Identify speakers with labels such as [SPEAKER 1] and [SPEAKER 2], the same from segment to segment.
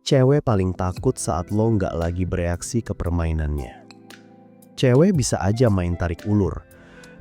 [SPEAKER 1] Cewek paling takut saat lo nggak lagi bereaksi ke permainannya. Cewek bisa aja main tarik ulur,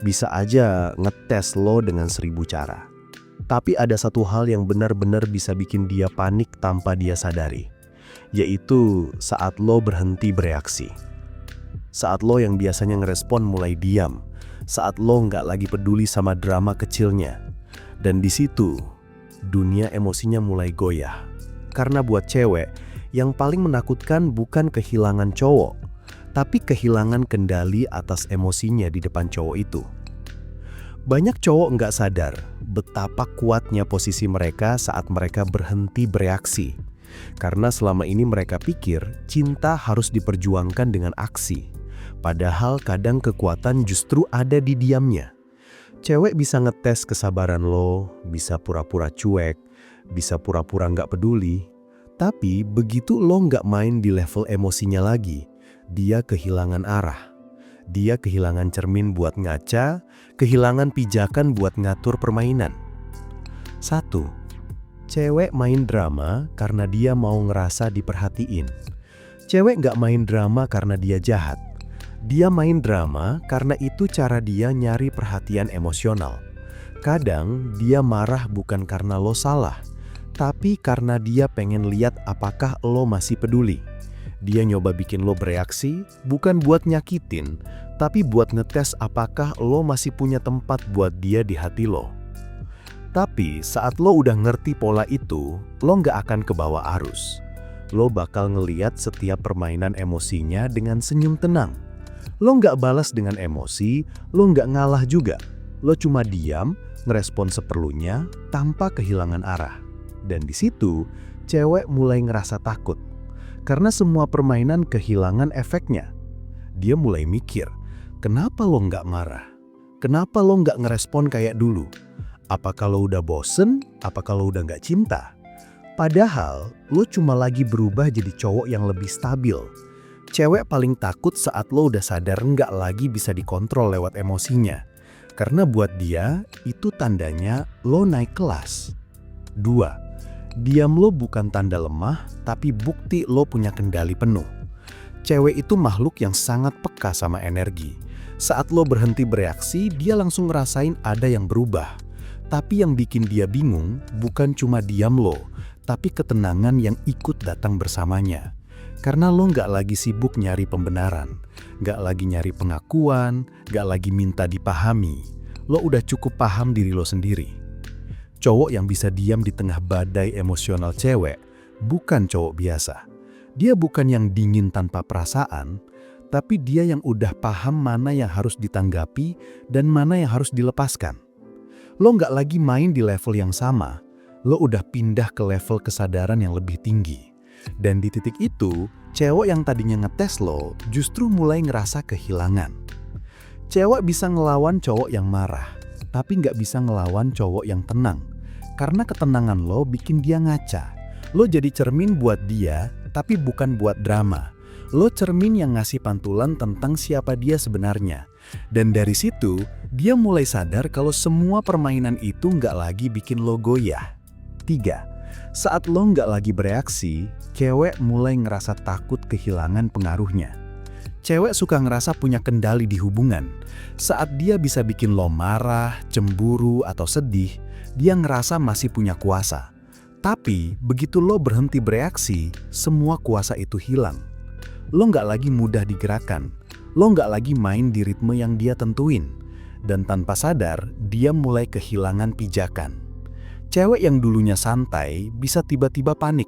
[SPEAKER 1] bisa aja ngetes lo dengan 1000 cara. Tapi ada satu hal yang benar-benar bisa bikin dia panik tanpa dia sadari, yaitu saat lo berhenti bereaksi. Saat lo yang biasanya ngerespon mulai diam, saat lo nggak lagi peduli sama drama kecilnya. Dan di situ, dunia emosinya mulai goyah. Karena buat cewek, yang paling menakutkan bukan kehilangan cowok, tapi kehilangan kendali atas emosinya di depan cowok itu. Banyak cowok nggak sadar betapa kuatnya posisi mereka saat mereka berhenti bereaksi. Karena selama ini mereka pikir cinta harus diperjuangkan dengan aksi. Padahal kadang kekuatan justru ada di diamnya. Cewek bisa ngetes kesabaran lo, bisa pura-pura cuek, bisa pura-pura nggak peduli. Tapi begitu lo nggak main di level emosinya lagi, dia kehilangan arah. Dia kehilangan cermin buat ngaca, kehilangan pijakan buat ngatur permainan. 1. Cewek main drama karena dia mau ngerasa diperhatiin. Cewek nggak main drama karena dia jahat. Dia main drama karena itu cara dia nyari perhatian emosional. Kadang dia marah bukan karena lo salah, tapi karena dia pengen lihat apakah lo masih peduli. Dia nyoba bikin lo bereaksi, bukan buat nyakitin, tapi buat ngetes apakah lo masih punya tempat buat dia di hati lo. Tapi saat lo udah ngerti pola itu, lo nggak akan kebawa arus. Lo bakal ngeliat setiap permainan emosinya dengan senyum tenang. Lo nggak balas dengan emosi, lo nggak ngalah juga. Lo cuma diam, ngerespon seperlunya, tanpa kehilangan arah. Dan di situ, cewek mulai ngerasa takut. Karena semua permainan kehilangan efeknya. Dia mulai mikir, kenapa lo nggak marah? Kenapa lo nggak ngerespon kayak dulu? Apa kalau udah bosen? Apa kalau udah nggak cinta? Padahal, lo cuma lagi berubah jadi cowok yang lebih stabil. Cewek paling takut saat lo udah sadar nggak lagi bisa dikontrol lewat emosinya. Karena buat dia, itu tandanya lo naik kelas. 2. Diam lo bukan tanda lemah, tapi bukti lo punya kendali penuh. Cewek itu makhluk yang sangat peka sama energi. Saat lo berhenti bereaksi, dia langsung ngerasain ada yang berubah. Tapi yang bikin dia bingung bukan cuma diam lo, tapi ketenangan yang ikut datang bersamanya. Karena lo nggak lagi sibuk nyari pembenaran, nggak lagi nyari pengakuan, nggak lagi minta dipahami. Lo udah cukup paham diri lo sendiri. Cowok yang bisa diam di tengah badai emosional cewek bukan cowok biasa. Dia bukan yang dingin tanpa perasaan, tapi dia yang udah paham mana yang harus ditanggapi dan mana yang harus dilepaskan. Lo nggak lagi main di level yang sama, lo udah pindah ke level kesadaran yang lebih tinggi. Dan di titik itu, cewek yang tadinya ngetes lo justru mulai ngerasa kehilangan. Cewek bisa ngelawan cowok yang marah, tapi nggak bisa ngelawan cowok yang tenang. Karena ketenangan lo bikin dia ngaca. Lo jadi cermin buat dia, tapi bukan buat drama. Lo cermin yang ngasih pantulan tentang siapa dia sebenarnya. Dan dari situ, dia mulai sadar kalau semua permainan itu nggak lagi bikin lo goyah. 3. Saat lo nggak lagi bereaksi, cewek mulai ngerasa takut kehilangan pengaruhnya. Cewek suka ngerasa punya kendali di hubungan. Saat dia bisa bikin lo marah, cemburu, atau sedih, dia ngerasa masih punya kuasa. Tapi begitu lo berhenti bereaksi, semua kuasa itu hilang. Lo nggak lagi mudah digerakkan. Lo nggak lagi main di ritme yang dia tentuin. Dan tanpa sadar, dia mulai kehilangan pijakan. Cewek yang dulunya santai bisa tiba-tiba panik.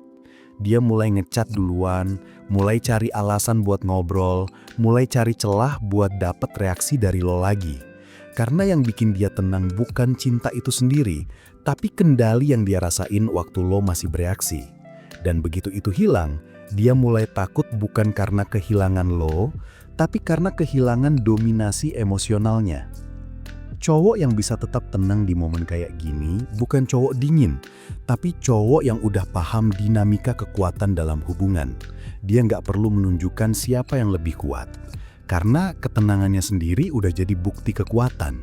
[SPEAKER 1] Dia mulai ngechat duluan, mulai cari alasan buat ngobrol, mulai cari celah buat dapet reaksi dari lo lagi. Karena yang bikin dia tenang bukan cinta itu sendiri, tapi kendali yang dia rasain waktu lo masih bereaksi. Dan begitu itu hilang, dia mulai takut bukan karena kehilangan lo, tapi karena kehilangan dominasi emosionalnya. Cowok yang bisa tetap tenang di momen kayak gini bukan cowok dingin, tapi cowok yang udah paham dinamika kekuatan dalam hubungan. Dia nggak perlu menunjukkan siapa yang lebih kuat, karena ketenangannya sendiri udah jadi bukti kekuatan.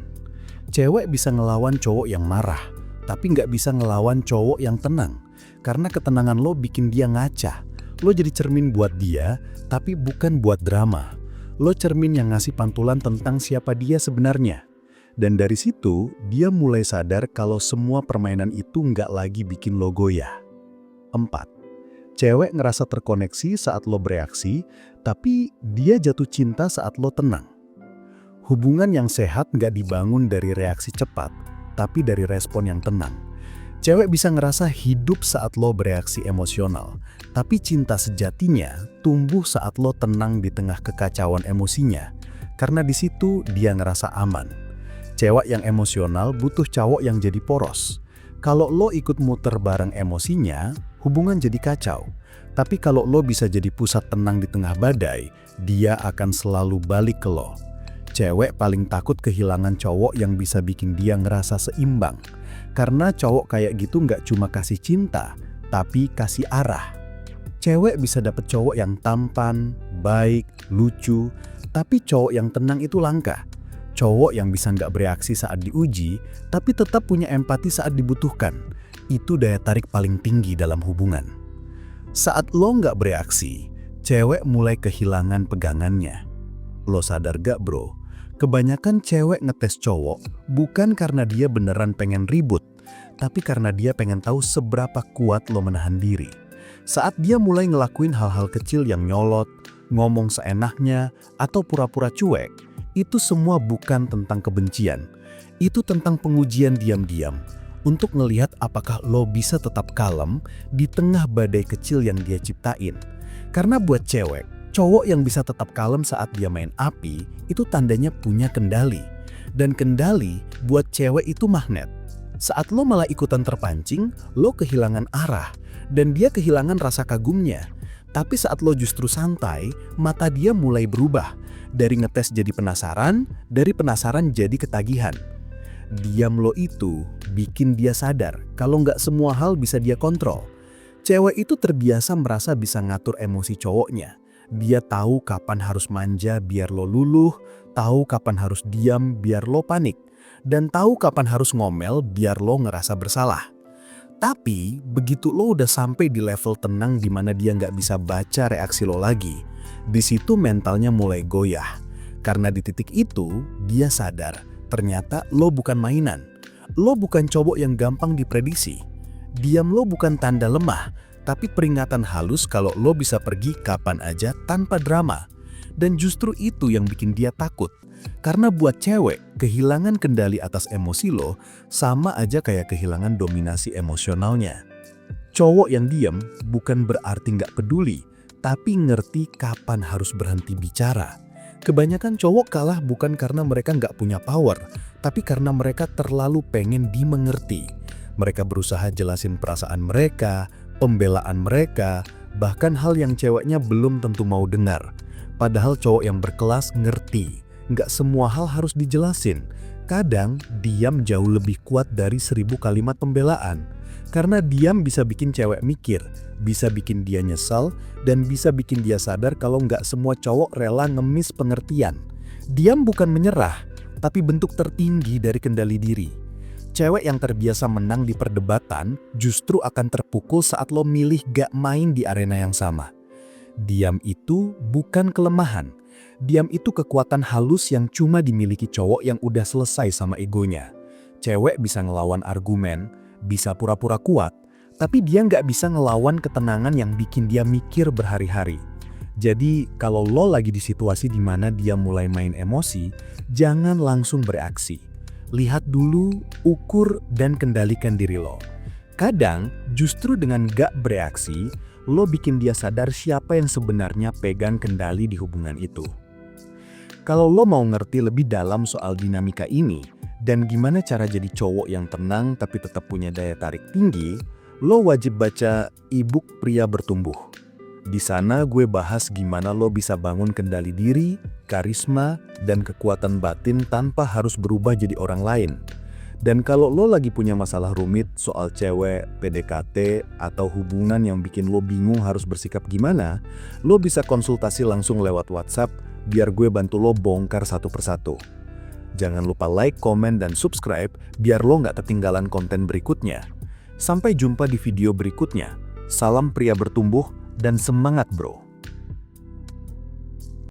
[SPEAKER 1] Cewek bisa ngelawan cowok yang marah, tapi nggak bisa ngelawan cowok yang tenang, karena ketenangan lo bikin dia ngaca.
[SPEAKER 2] Lo jadi cermin buat dia, tapi bukan buat drama. Lo cermin yang ngasih pantulan tentang siapa dia sebenarnya. Dan dari situ, dia mulai sadar kalau semua permainan itu nggak lagi bikin lo goyah. 4. Cewek ngerasa terkoneksi saat lo bereaksi, tapi dia jatuh cinta saat lo tenang. Hubungan yang sehat nggak dibangun dari reaksi cepat, tapi dari respon yang tenang. Cewek bisa ngerasa hidup saat lo bereaksi emosional, tapi cinta sejatinya tumbuh saat lo tenang di tengah kekacauan emosinya, karena di situ dia ngerasa aman. Cewek yang emosional butuh cowok yang jadi poros. Kalau lo ikut muter bareng emosinya, hubungan jadi kacau. Tapi kalau lo bisa jadi pusat tenang di tengah badai, dia akan selalu balik ke lo. Cewek paling takut kehilangan cowok yang bisa bikin dia ngerasa seimbang. Karena cowok kayak gitu nggak cuma kasih cinta, tapi kasih arah. Cewek bisa dapet cowok yang tampan, baik, lucu, tapi cowok yang tenang itu langka. Cowok yang bisa nggak bereaksi saat diuji, tapi tetap punya empati saat dibutuhkan. Itu daya tarik paling tinggi dalam hubungan. Saat lo nggak bereaksi, cewek mulai kehilangan pegangannya. Lo sadar gak bro? Kebanyakan cewek ngetes cowok bukan karena dia beneran pengen ribut, tapi karena dia pengen tahu seberapa kuat lo menahan diri. Saat dia mulai ngelakuin hal-hal kecil yang nyolot, ngomong seenaknya, atau pura-pura cuek, itu semua bukan tentang kebencian. Itu tentang pengujian diam-diam untuk ngelihat apakah lo bisa tetap kalem di tengah badai kecil yang dia ciptain. Karena buat cewek, cowok yang bisa tetap kalem saat dia main api, itu tandanya punya kendali. Dan kendali buat cewek itu magnet. Saat lo malah ikutan terpancing, lo kehilangan arah, dan dia kehilangan rasa kagumnya. Tapi saat lo justru santai, mata dia mulai berubah. Dari ngetes jadi penasaran, dari penasaran jadi ketagihan. Diam lo itu bikin dia sadar kalau nggak semua hal bisa dia kontrol. Cewek itu terbiasa merasa bisa ngatur emosi cowoknya. Dia tahu kapan harus manja biar lo luluh, tahu kapan harus diam biar lo panik, dan tahu kapan harus ngomel biar lo ngerasa bersalah. Tapi begitu lo udah sampai di level tenang di mana dia nggak bisa baca reaksi lo lagi, di situ mentalnya mulai goyah. Karena di titik itu dia sadar ternyata lo bukan mainan. Lo bukan cowok yang gampang diprediksi. Diam lo bukan tanda lemah, tapi peringatan halus kalau lo bisa pergi kapan aja tanpa drama. Dan justru itu yang bikin dia takut. Karena buat cewek, kehilangan kendali atas emosi lo sama aja kayak kehilangan dominasi emosionalnya. Cowok yang diam bukan berarti nggak peduli, tapi ngerti kapan harus berhenti bicara. Kebanyakan cowok kalah bukan karena mereka nggak punya power, tapi karena mereka terlalu pengen dimengerti. Mereka berusaha jelasin perasaan mereka, pembelaan mereka, bahkan hal yang ceweknya belum tentu mau dengar. Padahal cowok yang berkelas ngerti. Nggak semua hal harus dijelasin. Kadang diam jauh lebih kuat dari 1000 kalimat pembelaan. Karena diam bisa bikin cewek mikir, bisa bikin dia nyesal, dan bisa bikin dia sadar kalau nggak semua cowok rela ngemis pengertian. Diam bukan menyerah, tapi bentuk tertinggi dari kendali diri. Cewek yang terbiasa menang di perdebatan justru akan terpukul saat lo milih gak main di arena yang sama. Diam itu bukan kelemahan. Diam itu kekuatan halus yang cuma dimiliki cowok yang udah selesai sama egonya. Cewek bisa ngelawan argumen, bisa pura-pura kuat, tapi dia nggak bisa ngelawan ketenangan yang bikin dia mikir berhari-hari. Jadi kalau lo lagi di situasi di mana dia mulai main emosi, jangan langsung bereaksi. Lihat dulu, ukur, dan kendalikan diri lo. Kadang justru dengan gak bereaksi, lo bikin dia sadar siapa yang sebenarnya pegang kendali di hubungan itu. Kalau lo mau ngerti lebih dalam soal dinamika ini, dan gimana cara jadi cowok yang tenang tapi tetap punya daya tarik tinggi, lo wajib baca e-book Pria Bertumbuh. Di sana gue bahas gimana lo bisa bangun kendali diri, karisma, dan kekuatan batin tanpa harus berubah jadi orang lain. Dan kalau lo lagi punya masalah rumit soal cewek, PDKT, atau hubungan yang bikin lo bingung harus bersikap gimana, lo bisa konsultasi langsung lewat WhatsApp biar gue bantu lo bongkar satu persatu. Jangan lupa like, komen, dan subscribe biar lo nggak ketinggalan konten berikutnya. Sampai jumpa di video berikutnya. Salam Pria Bertumbuh dan semangat bro.